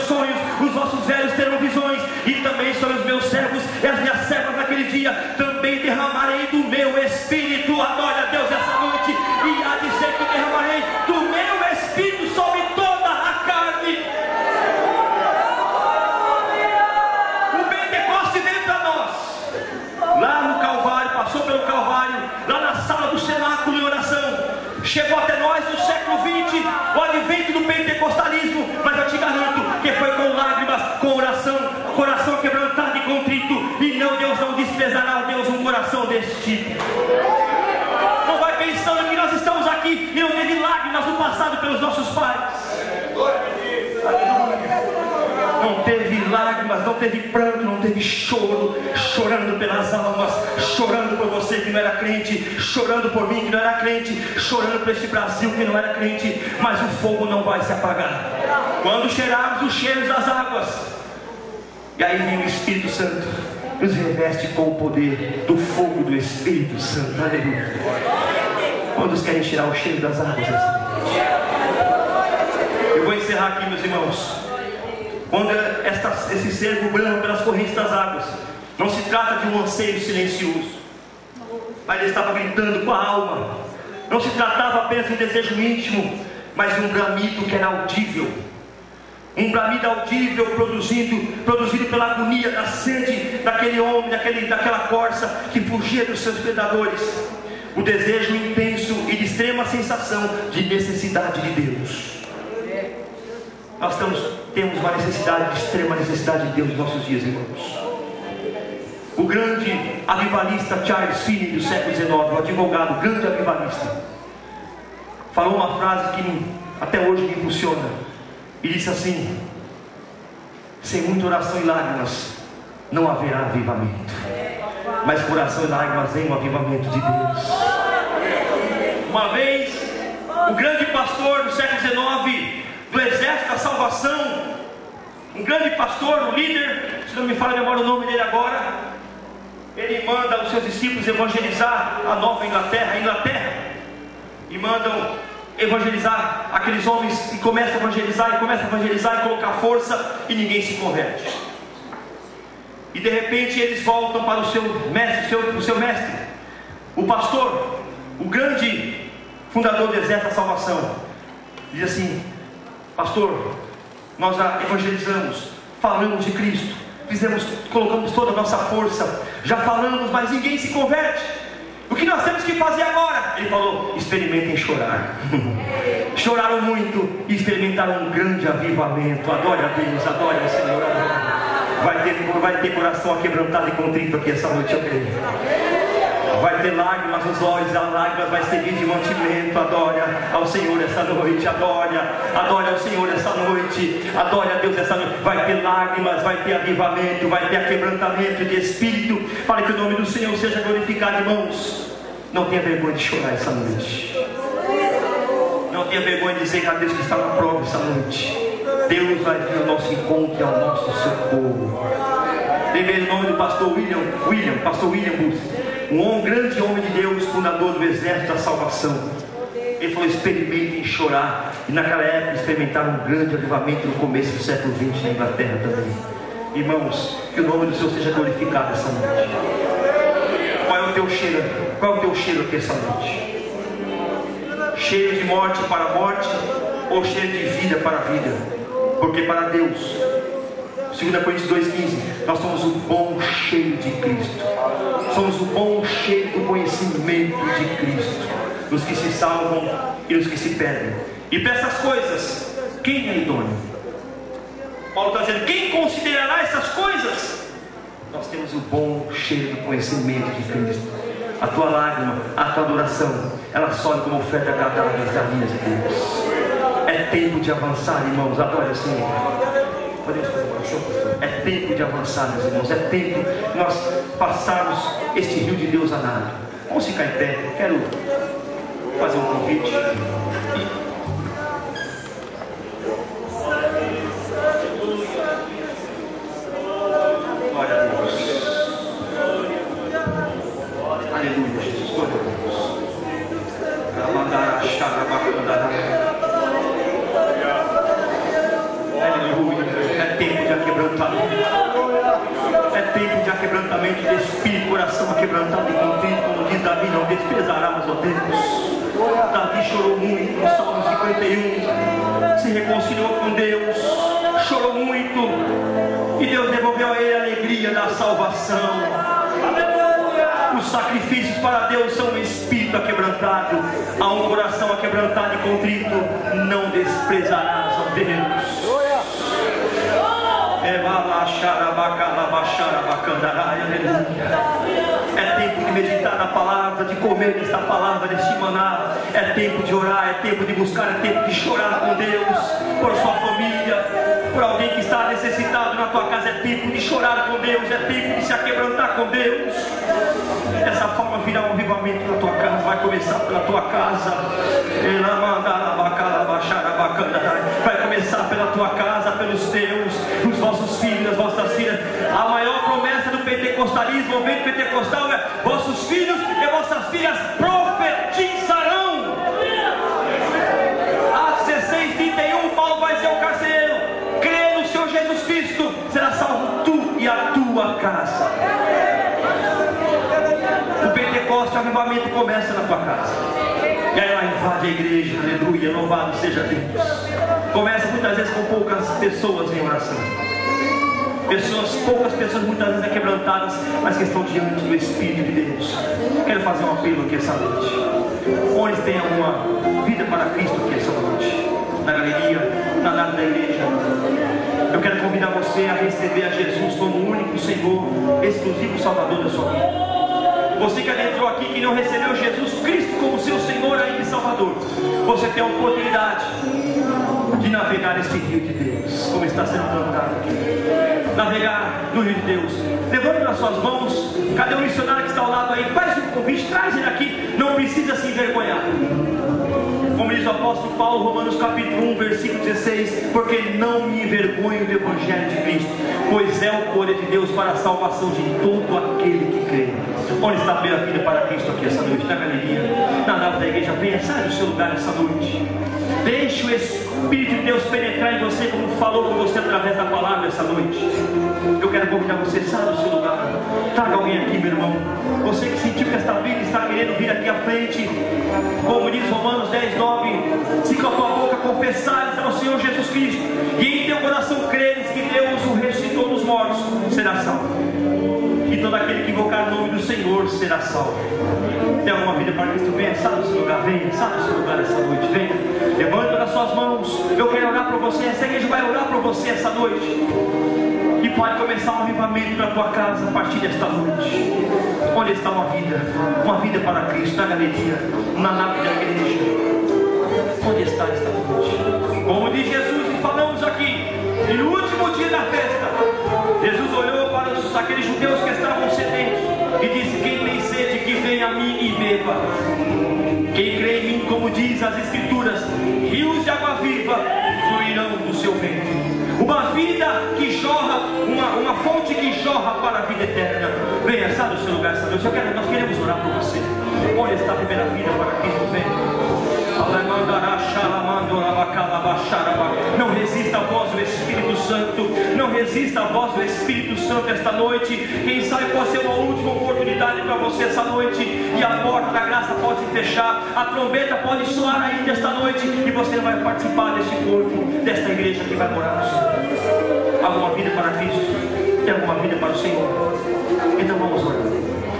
sonhos, os vossos velhos terão visões, e também sobre os meus servos e as minhas servas naquele dia também derramarei do meu espírito. Adore a Deus essa noite, e há de ser que derramarei do meu espírito sobre toda a carne. O Pentecoste veio para nós lá no Calvário, passou pelo Calvário, lá na sala do cenáculo em oração. Chegou até nós no século XX, o advento do pentecostalismo, mas eu te garanto que foi com lágrimas, com oração, coração quebrantado e contrito. E não, Deus não desprezará a Deus um coração desse tipo. Não vai pensando que nós estamos aqui e não teve lágrimas no passado pelos nossos pais. Não teve lágrimas, não teve pranto, não teve choro, chorando pelas almas, chorando por você que não era crente, chorando por mim que não era crente, chorando por este Brasil que não era crente. Mas o fogo não vai se apagar quando cheirarmos os cheiros das águas. E aí vem o Espírito Santo, nos reveste com o poder do fogo do Espírito Santo. Aleluia. Quantos querem tirar o cheiro das águas essa noite? Eu vou encerrar aqui, meus irmãos. Quando esse servo branco pelas correntes das águas, não se trata de um anseio silencioso, mas ele estava gritando com a alma. Não se tratava apenas de um desejo íntimo, mas de um bramido que era audível. um bramido audível produzido pela agonia da sede daquele homem, daquela corça que fugia dos seus predadores. O desejo intenso e de extrema sensação de necessidade de Deus. Nós temos uma necessidade, de extrema necessidade de Deus nos nossos dias, irmãos. O grande avivalista Charles Finney do século XIX, o advogado, grande avivalista, falou uma frase que até hoje me impulsiona. E disse assim: sem muita oração e lágrimas não haverá avivamento, mas por oração e lágrimas vem o avivamento de Deus. Uma vez, o grande pastor do século XIX, do Exército da Salvação, um grande pastor, um líder, se não me falha a memória o nome dele agora, ele manda os seus discípulos evangelizar a Nova Inglaterra, e mandam evangelizar aqueles homens, e começa a evangelizar e colocar força, e ninguém se converte. E de repente eles voltam para o seu mestre, o pastor, o grande fundador do Exército da Salvação. Diz assim: pastor, nós já evangelizamos, falamos de Cristo, colocamos toda a nossa força, já falamos, mas ninguém se converte. O que nós temos que fazer agora? Ele falou: experimentem chorar. Choraram muito e experimentaram um grande avivamento. Adore a Deus, adore ao Senhor. Vai ter coração aquebrantado e contrito aqui essa noite, eu creio. Vai ter lágrimas nos olhos, as lágrimas vai servir de mantimento. Adore ao Senhor essa noite, adore ao Senhor essa noite, adore a Deus essa noite. Vai ter lágrimas, vai ter avivamento, vai ter aquebrantamento de espírito, para que o nome do Senhor seja glorificado, irmãos. Não tenha vergonha de chorar essa noite, não tenha vergonha de dizer a Deus que está na prova essa noite. Deus vai vir ao nosso encontro e ao nosso socorro. Lembrei o nome do pastor pastor William Booth, um grande homem de Deus, fundador do Exército da Salvação. Ele falou: experimentem chorar. E naquela época experimentaram um grande avivamento no começo do século XX na Inglaterra também. Irmãos, que o nome do Senhor seja glorificado essa noite. Qual é o teu cheiro? Qual é o teu cheiro aqui essa noite? Cheiro de morte para a morte, ou cheiro de vida para a vida? Porque para Deus, 2 Coríntios 2,15, nós somos o bom cheiro de Cristo. Somos o bom cheiro do conhecimento de Cristo, dos que se salvam e dos que se perdem. E para essas coisas, quem é idôneo? Paulo está dizendo: quem considerará essas coisas? Nós temos o bom cheiro do conhecimento de Cristo. A tua lágrima, a tua adoração, ela sobe como oferta agradável às galinhas de Deus. É tempo de avançar, irmãos. Adore o Senhor. É tempo de avançar, meus irmãos. É tempo de nós passarmos este rio de Deus a nado. Vamos ficar em pé. Quero fazer um convite. Glória a Deus. Aleluia, Jesus. Glória a Deus. Aleluia. É tempo de aquebrantamento. É tempo de aquebrantamento de espírito, coração aquebrantado e contrito, como diz Davi: não desprezarás, ó Deus. Davi chorou muito no Salmo 51, se reconciliou com Deus, chorou muito, e Deus devolveu a ele a alegria da salvação. Os sacrifícios para Deus são um espírito aquebrantado. A um coração aquebrantado e contrito não desprezarás, ó Deus. É tempo de meditar na palavra, de comer desta palavra, deste maná. É tempo de orar, é tempo de buscar, é tempo de chorar com Deus, por sua família, por alguém que está necessitado na tua casa. É tempo de chorar com Deus, é tempo de se aquebrantar com Deus. Dessa forma virá um avivamento na tua casa. Vai começar pela tua casa. Vai começar pela tua casa, pelos teus, os vossos filhos, as vossas filhas. A maior promessa do pentecostalismo, o vento pentecostal, é: vossos filhos e vossas filhas profetizarão. Atos 16:31, Paulo vai dizer ao carcereiro: crê no Senhor Jesus Cristo, será salvo tu e a tua casa. O Pentecostes, o avivamento começa na tua casa. E aí ela invade a igreja. Aleluia, louvado seja Deus. Começa muitas vezes com poucas pessoas em oração. Poucas pessoas muitas vezes quebrantadas, mas que estão diante do Espírito de Deus. Quero fazer um apelo aqui essa noite. Onde tem alguma vida para Cristo aqui essa noite? Na galeria, na nave da igreja. Eu quero convidar você a receber a Jesus como o único Senhor, exclusivo Salvador da sua vida. Você que adentrou aqui, que não recebeu Jesus Cristo como seu Senhor ainda e Salvador, você tem a oportunidade de navegar esse rio de Deus, como está sendo cantado aqui. Navegar no rio de Deus. Levante nas suas mãos. Cadê o missionário que está ao lado aí? Faz um convite, traz ele aqui. Não precisa se envergonhar. Como diz o apóstolo Paulo, Romanos capítulo 1, versículo 16: porque não me envergonho do Evangelho de Cristo, pois é o poder de Deus para a salvação de todo aquele que crê. Onde está a primeira vida para Cristo aqui essa noite? Na galeria, na nave da igreja. Venha, sai do seu lugar essa noite. Deixe o Espírito de Deus penetrar em você, como falou com você através da palavra essa noite. Eu quero convidar você, sai do seu lugar. Traga alguém aqui, meu irmão. Você que sentiu que esta vida está querendo vir aqui à frente, como diz Romanos 10, 9: se com a tua boca confessares ao Senhor Jesus Cristo e em teu coração creres que Deus o ressuscitou dos mortos, será salvo. E todo aquele que invocar o nome do Senhor será salvo. Tem alguma vida para Cristo? Venha, sai do seu lugar, venha, sai do seu lugar essa noite, venha. Levanta nas suas mãos. Eu quero orar por você. Essa igreja vai orar por você essa noite. E pode começar um avivamento na tua casa a partir desta noite. Onde está uma vida para Cristo, na galeria, na nave da igreja. Onde está esta noite? Como diz Jesus, e falamos aqui, e no último dia da festa, Jesus olhou para aqueles judeus que estavam sedentos e disse: quem tem sede, que venha a mim e beba. Quem crê em mim, como diz as Escrituras, rios de água viva fluirão do seu ventre. Uma vida que jorra, uma fonte que jorra para a vida eterna. Venha, sai do seu lugar essa noite. Nós queremos orar por você. Onde está a primeira vida para Cristo? Venha. Não resista à voz do Espírito Santo. Não resista à voz do Espírito Santo esta noite. Quem sabe pode ser uma última oportunidade para você essa noite. E a porta da graça pode se fechar. A trombeta pode soar ainda esta noite. E você vai participar deste corpo, desta igreja que vai morar no céu. Alguma vida para Cristo? Tem alguma vida para o Senhor? Então vamos orar.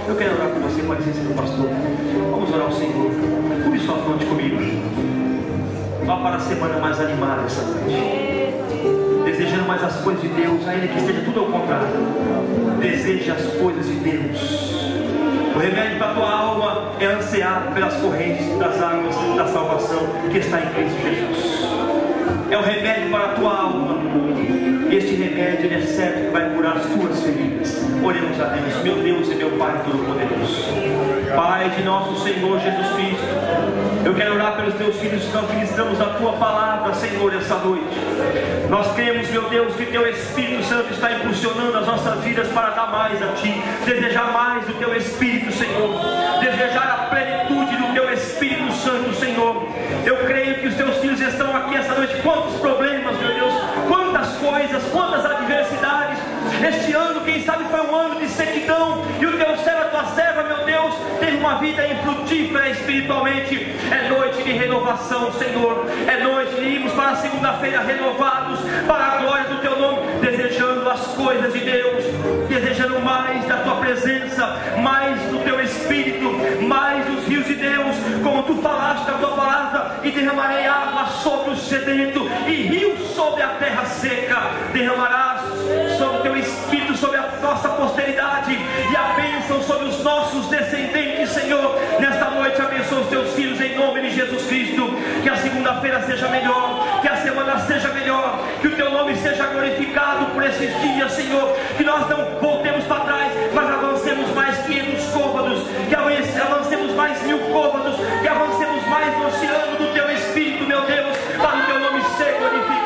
Eu quero orar com você, com a licença do pastor. Vamos orar ao Senhor. Cube sua fronte comigo. Vá para a semana mais animada essa noite, desejando mais as coisas de Deus, ainda que esteja tudo ao contrário. Deseje as coisas de Deus. O remédio para a tua alma é ansiar pelas correntes das águas da salvação que está em Cristo Jesus. É o remédio para a tua alma. Este remédio, ele é certo que vai curar as tuas feridas. Oremos a Deus. Meu Deus e meu Pai Todo-Poderoso, Pai de nosso Senhor Jesus Cristo, eu quero orar pelos teus filhos que nós ministramos a tua palavra, Senhor, essa noite. Nós cremos, meu Deus, que teu Espírito Santo está impulsionando as nossas vidas para dar mais a ti, desejar mais do teu Espírito, Senhor, desejar a plenitude do teu Espírito Santo, Senhor. Eu creio que os teus filhos estão aqui essa noite. Quantos problemas, meu Deus, quantas coisas, quantas adversidades. Este ano, quem sabe, foi um ano de sequidão, e o teu servo, a tua serva, meu Deus, teve uma vida infrutífera espiritualmente. É noite de renovação, Senhor. É noite de irmos para a segunda-feira renovados para a glória do teu nome, desejando as coisas de Deus, desejando mais da tua presença, mais do teu Espírito, mais dos rios de Deus, como tu falaste na tua palavra: e derramarei água sobre o sedento e rios sobre a terra seca. Derramarás sobre o teu Espírito, sobre a nossa posteridade, e a bênção sobre os nossos descendentes, Senhor. Nesta noite abençoa os teus filhos em nome de Jesus Cristo. Que a segunda-feira seja melhor, que a semana seja melhor, que o teu nome seja glorificado por esses dias, Senhor. Que nós não voltemos para trás, mas avancemos mais 500 côvados, que avancemos mais 1000 côvados, que avancemos mais no oceano do teu Espírito, meu Deus, para o teu nome ser glorificado.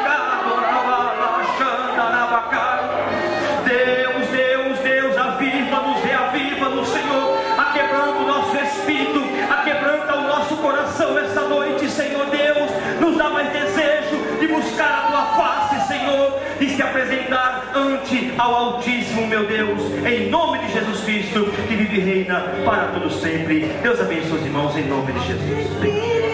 Deus, Deus, Deus, aviva-nos, reaviva-nos, Senhor, aquebrando o nosso espírito, aquebranta o nosso coração essa noite, Senhor Deus. Nos dá mais desejo de buscar a tua face, Senhor, de se apresentar ante ao Altíssimo, meu Deus, em nome de Jesus Cristo, que vive e reina para todos sempre. Deus abençoe os irmãos em nome de Jesus.